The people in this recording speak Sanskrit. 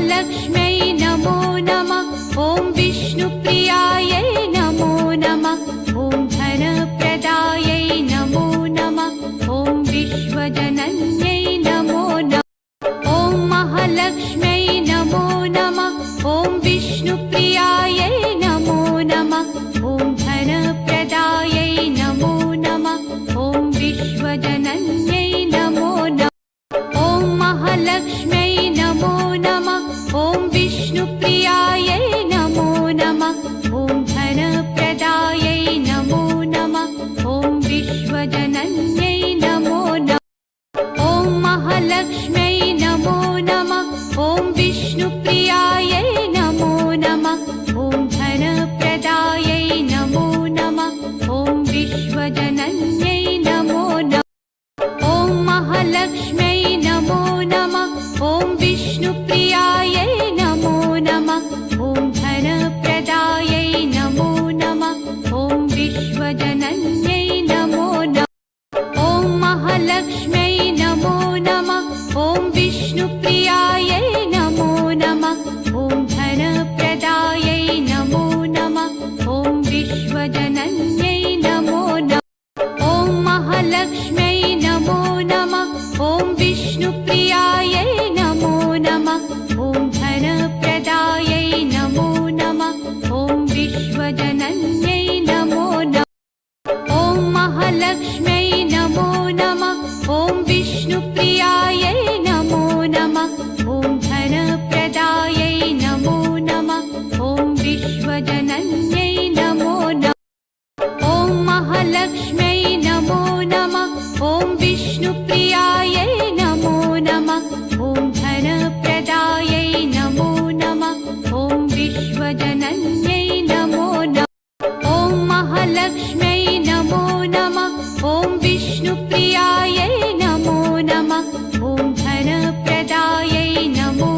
महालक्ष्म्यै नमो नमः। ॐ विष्णुप्रियायै नमो नमः। ॐ धनप्रदायै नमो नमः। ॐ विश्वजनन्यै नमो नमः। ॐ महालक्ष्म्यै नमो नमः। ॐ विष्णुप्रियायै नमो नमः। ॐ धनप्रदायै नमो नमः। ॐ विश्वजनन्यै नमो नमः। ॐ महालक्ष्म्यै नमो नमः। ॐ विष्णुप्रियायै नमो नमः। ॐ धनप्रदायै नमो नमः। ॐ विश्वजनन्यै नमो नमः। ॐ महालक्ष्म्यै नमो नमः। ॐ विष्णुप्रियायै नमो नमः। ॐ धनप्रदायै नमो नमः। ॐ विश्वजनन्यै नमो नमः। ॐ महालक्ष्म्यै नमो नमः। ॐ विष्णुप्रियायै नमो नमः। ॐ धनप्रदायै नमो नमः। ॐ विश्वजनन्यै नमो नमः। ॐ महालक्ष्म्यै नमो नमः। ॐ विष्णुप्रियायै नमो नमः। ॐ धनप्रदायै नमो नमः। ॐ विश्वजनन्यै नमो नमः। ॐ महालक्ष्म्यै नमो नमः। ॐ विष्णुप्रियायै नमो नमः। ॐ धनप्रदायै नमो नमः। ॐ विश्वजनन्यै नमो नमः। ॐ महालक्ष्म्यै नमो नमः। ॐ विष्णुप्रियायै नमो नमः। ॐ धनप्रदायै नमो नमः। ॐ विश्वजनन्यै नमो नमः। ॐ महालक्ष्म्यै नमो नमः। ॐ विष्णुप्रियायै नमो नमः। ॐ धनप्रदायै नमो नमः। ॐ विश्वजनन्यै नमो नमः। ॐ महालक्ष्म्यै नमो नमः। ॐ विष्णुप्रियायै नमो नमः। ॐ धनप्रदायै नमो